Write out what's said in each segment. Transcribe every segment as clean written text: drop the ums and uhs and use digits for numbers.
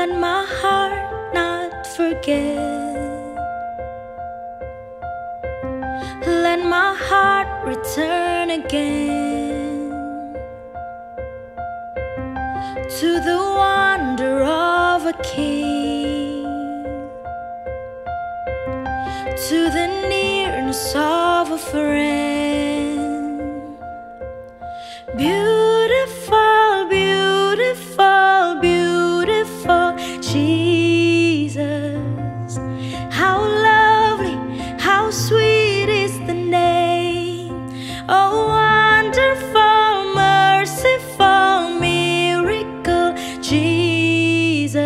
Let my heart not forget. Let my heart return again to the wonder of a king, to the nearness of a friend. Beautiful, beautiful, beautiful Jesus. How lovely, how sweet is the name. Oh, wonderful, merciful, miracle Jesus.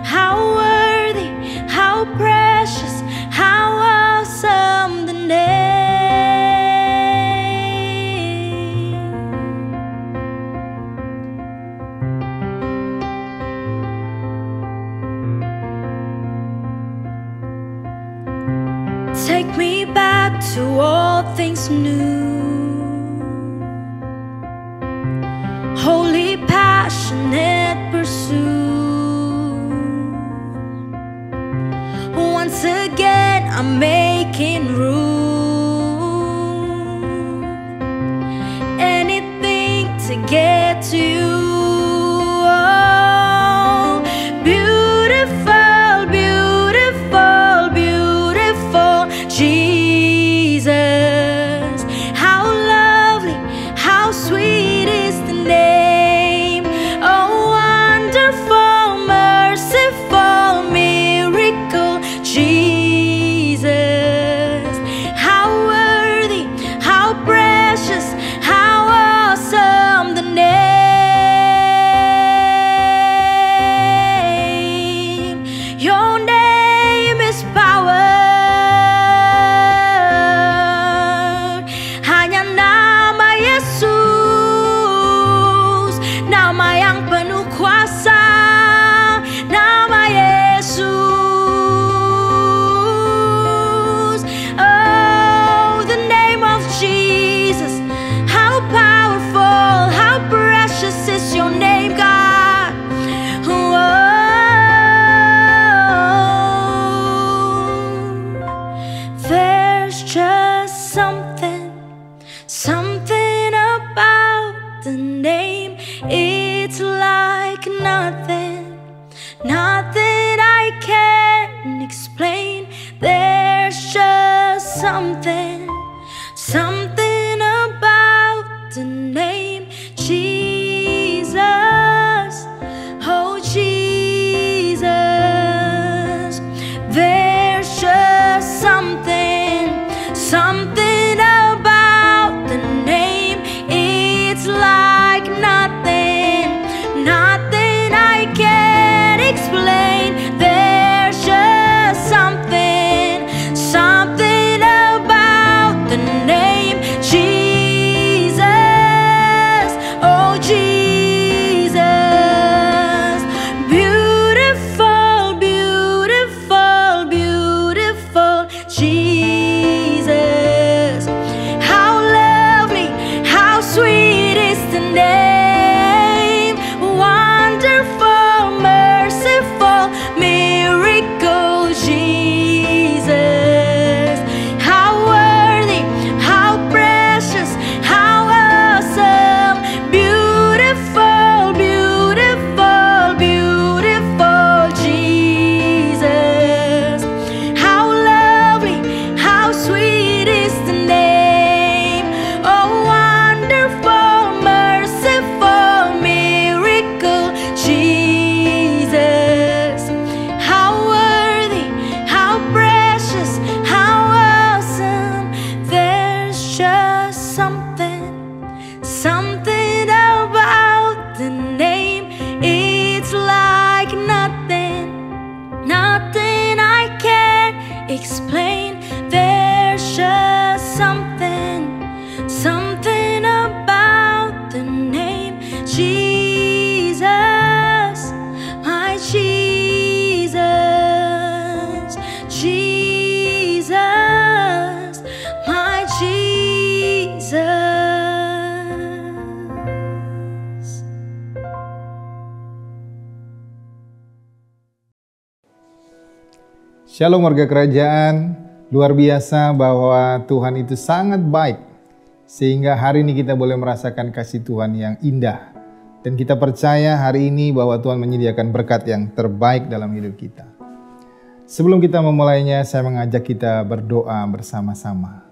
How worthy, how precious, how awesome the name. Take me back to all things new, holy, passionate pursuit. Once again I'm making room, anything to get to you. Oh, beautiful, beautiful, beautiful Jesus. How lovely, how sweet is the name. Oh, wonderful, merciful, miracle Jesus. How worthy, how precious, how awesome the name. Your name is power. Hanya nama Yesus, nama yang penuh kuasa, nama Yesus. Oh, the name of Jesus. How powerful, how precious is your name, God. Oh, there's just something about the name. It's like nothing I can explain. There's just something about the name Jesus. Oh, Jesus. There's just something about the name. It's like nothing I can explain. There's just something about Shalom warga kerajaan, luar biasa bahwa Tuhan itu sangat baik. Sehingga hari ini kita boleh merasakan kasih Tuhan yang indah. Dan kita percaya hari ini bahwa Tuhan menyediakan berkat yang terbaik dalam hidup kita. Sebelum kita memulainya, saya mengajak kita berdoa bersama-sama.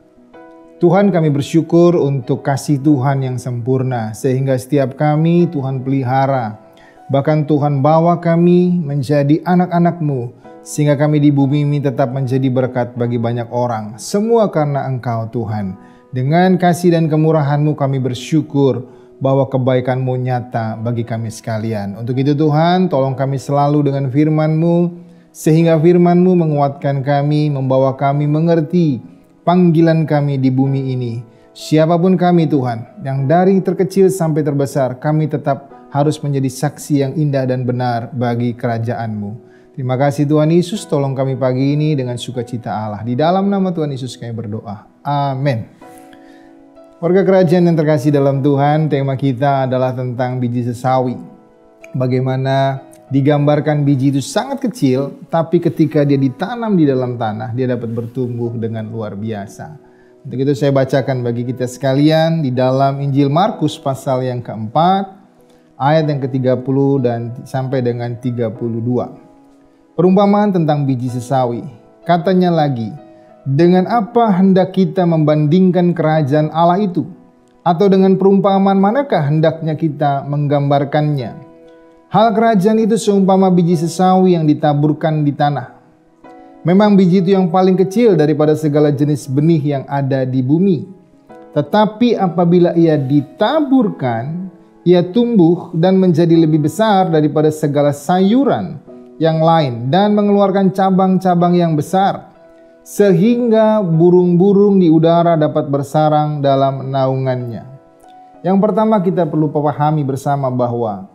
Tuhan, kami bersyukur untuk kasih Tuhan yang sempurna. Sehingga setiap kami Tuhan pelihara. Bahkan Tuhan bawa kami menjadi anak-anak-Mu. Sehingga kami di bumi ini tetap menjadi berkat bagi banyak orang. Semua karena Engkau Tuhan. Dengan kasih dan kemurahan-Mu kami bersyukur bahwa kebaikan-Mu nyata bagi kami sekalian. Untuk itu Tuhan, tolong kami selalu dengan firman-Mu. Sehingga firman-Mu menguatkan kami, membawa kami mengerti panggilan kami di bumi ini. Siapapun kami Tuhan, yang dari terkecil sampai terbesar, kami tetap harus menjadi saksi yang indah dan benar bagi kerajaan-Mu. Terima kasih Tuhan Yesus, tolong kami pagi ini dengan sukacita Allah. Di dalam nama Tuhan Yesus kami berdoa. Amin. Warga kerajaan yang terkasih dalam Tuhan, tema kita adalah tentang biji sesawi. Bagaimana digambarkan biji itu sangat kecil, tapi ketika dia ditanam di dalam tanah, dia dapat bertumbuh dengan luar biasa. Untuk itu saya bacakan bagi kita sekalian di dalam Injil Markus pasal yang keempat, ayat yang ke-30 dan sampai dengan 32. Perumpamaan tentang biji sesawi. Katanya lagi, dengan apa hendak kita membandingkan kerajaan Allah itu? Atau dengan perumpamaan manakah hendaknya kita menggambarkannya? Hal kerajaan itu seumpama biji sesawi yang ditaburkan di tanah. Memang biji itu yang paling kecil daripada segala jenis benih yang ada di bumi. Tetapi apabila ia ditaburkan, ia tumbuh dan menjadi lebih besar daripada segala sayuran yang lain dan mengeluarkan cabang-cabang yang besar, sehingga burung-burung di udara dapat bersarang dalam naungannya. Yang pertama kita perlu pahami bersama bahwa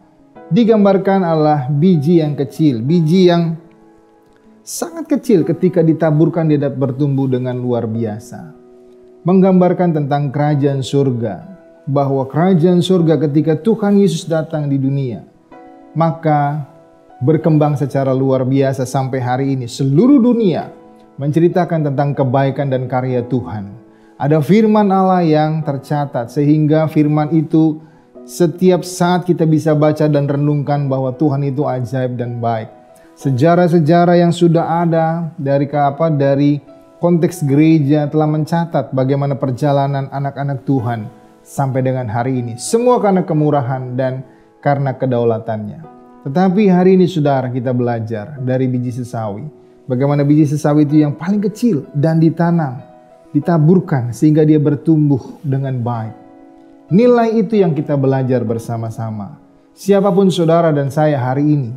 digambarkan adalah biji yang kecil, biji yang sangat kecil ketika ditaburkan dia dapat bertumbuh dengan luar biasa. Menggambarkan tentang kerajaan surga, bahwa kerajaan surga ketika Tuhan Yesus datang di dunia, maka berkembang secara luar biasa sampai hari ini. Seluruh dunia menceritakan tentang kebaikan dan karya Tuhan. Ada firman Allah yang tercatat sehingga firman itu setiap saat kita bisa baca dan renungkan bahwa Tuhan itu ajaib dan baik. Sejarah-sejarah yang sudah ada dari konteks gereja telah mencatat bagaimana perjalanan anak-anak Tuhan sampai dengan hari ini. Semua karena kemurahan dan karena kedaulatannya. Tetapi hari ini saudara kita belajar dari biji sesawi. Bagaimana biji sesawi itu yang paling kecil dan ditanam, ditaburkan sehingga dia bertumbuh dengan baik. Nilai itu yang kita belajar bersama-sama. Siapapun saudara dan saya hari ini,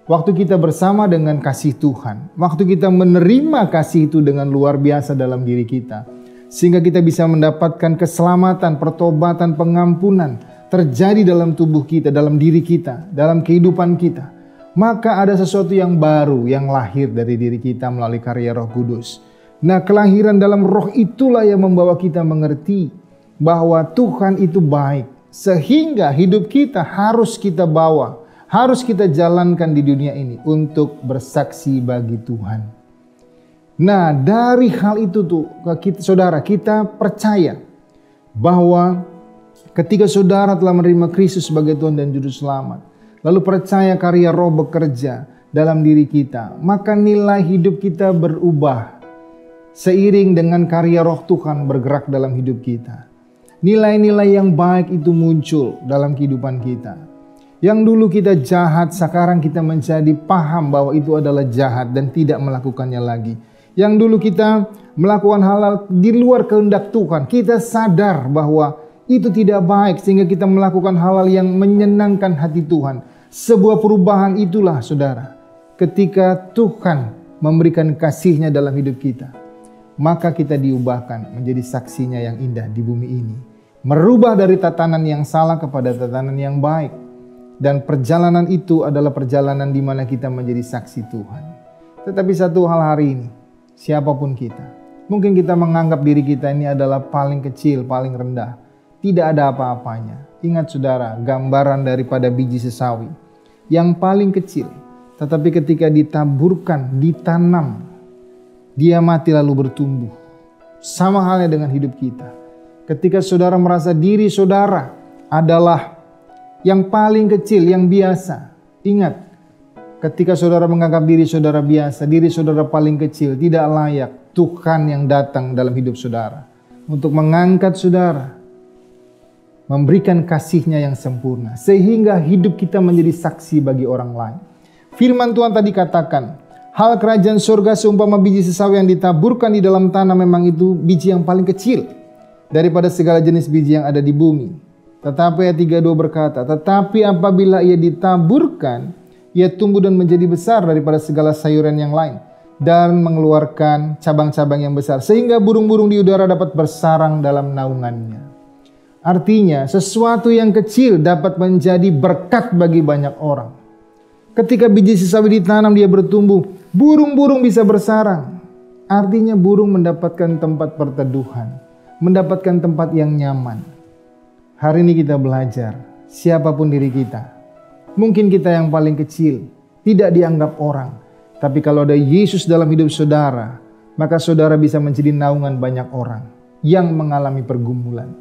waktu kita bersama dengan kasih Tuhan, waktu kita menerima kasih itu dengan luar biasa dalam diri kita, sehingga kita bisa mendapatkan keselamatan, pertobatan, pengampunan, terjadi dalam tubuh kita, dalam diri kita, dalam kehidupan kita. Maka ada sesuatu yang baru yang lahir dari diri kita melalui karya Roh Kudus. Nah, kelahiran dalam roh itulah yang membawa kita mengerti bahwa Tuhan itu baik. Sehingga hidup kita harus kita bawa, harus kita jalankan di dunia ini untuk bersaksi bagi Tuhan. Nah, dari hal itu saudara, kita percaya bahwa ketika saudara telah menerima Kristus sebagai Tuhan dan Juru Selamat, lalu percaya karya Roh bekerja dalam diri kita, maka nilai hidup kita berubah seiring dengan karya Roh Tuhan bergerak dalam hidup kita. Nilai-nilai yang baik itu muncul dalam kehidupan kita. Yang dulu kita jahat, sekarang kita menjadi paham bahwa itu adalah jahat dan tidak melakukannya lagi. Yang dulu kita melakukan hal-hal di luar kehendak Tuhan, kita sadar bahwa itu tidak baik sehingga kita melakukan hal-hal yang menyenangkan hati Tuhan. Sebuah perubahan itulah saudara. Ketika Tuhan memberikan kasih-Nya dalam hidup kita, maka kita diubahkan menjadi saksinya yang indah di bumi ini. Merubah dari tatanan yang salah kepada tatanan yang baik. Dan perjalanan itu adalah perjalanan di mana kita menjadi saksi Tuhan. Tetapi satu hal hari ini, siapapun kita, mungkin kita menganggap diri kita ini adalah paling kecil, paling rendah. Tidak ada apa-apanya. Ingat saudara, gambaran daripada biji sesawi yang paling kecil. Tetapi ketika ditaburkan, ditanam dia mati lalu bertumbuh. Sama halnya dengan hidup kita. Ketika saudara merasa diri saudara adalah yang paling kecil, yang biasa. Ingat, ketika saudara menganggap diri saudara biasa, diri saudara paling kecil, tidak layak, Tuhan yang datang dalam hidup saudara untuk mengangkat saudara, memberikan kasih-Nya yang sempurna, sehingga hidup kita menjadi saksi bagi orang lain. Firman Tuhan tadi katakan, hal kerajaan surga seumpama biji sesawi yang ditaburkan di dalam tanah, memang itu biji yang paling kecil daripada segala jenis biji yang ada di bumi. Tetapi ayat 32 berkata, tetapi apabila ia ditaburkan, ia tumbuh dan menjadi besar daripada segala sayuran yang lain, dan mengeluarkan cabang-cabang yang besar, sehingga burung-burung di udara dapat bersarang dalam naungannya. Artinya, sesuatu yang kecil dapat menjadi berkat bagi banyak orang. Ketika biji sesawi ditanam, dia bertumbuh, burung-burung bisa bersarang. Artinya burung mendapatkan tempat perteduhan, mendapatkan tempat yang nyaman. Hari ini kita belajar, siapapun diri kita, mungkin kita yang paling kecil, tidak dianggap orang. Tapi kalau ada Yesus dalam hidup saudara, maka saudara bisa menjadi naungan banyak orang yang mengalami pergumulan.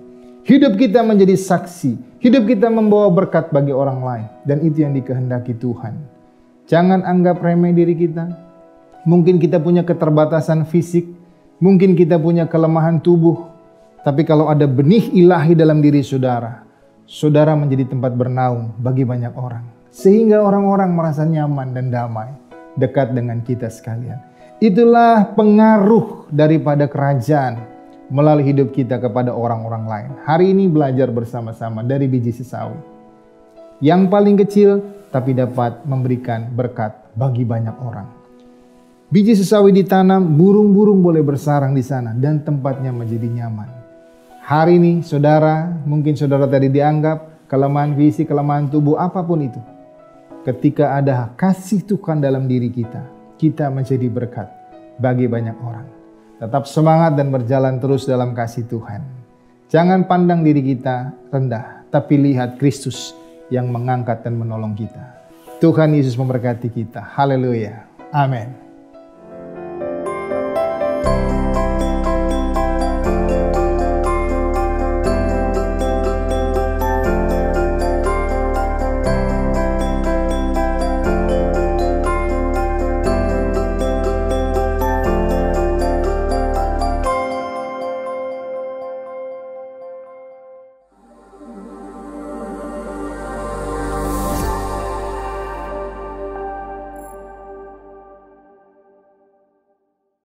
Hidup kita menjadi saksi, hidup kita membawa berkat bagi orang lain. Dan itu yang dikehendaki Tuhan. Jangan anggap remeh diri kita. Mungkin kita punya keterbatasan fisik, mungkin kita punya kelemahan tubuh. Tapi kalau ada benih ilahi dalam diri saudara, saudara menjadi tempat bernaung bagi banyak orang. Sehingga orang-orang merasa nyaman dan damai dekat dengan kita sekalian. Itulah pengaruh daripada kerajaan melalui hidup kita kepada orang-orang lain. Hari ini belajar bersama-sama dari biji sesawi. Yang paling kecil tapi dapat memberikan berkat bagi banyak orang. Biji sesawi ditanam, burung-burung boleh bersarang di sana dan tempatnya menjadi nyaman. Hari ini saudara, mungkin saudara tadi dianggap kelemahan fisik, kelemahan tubuh, apapun itu. Ketika ada kasih Tuhan dalam diri kita, kita menjadi berkat bagi banyak orang. Tetap semangat dan berjalan terus dalam kasih Tuhan. Jangan pandang diri kita rendah, tapi lihat Kristus yang mengangkat dan menolong kita. Tuhan Yesus memberkati kita. Haleluya. Amin.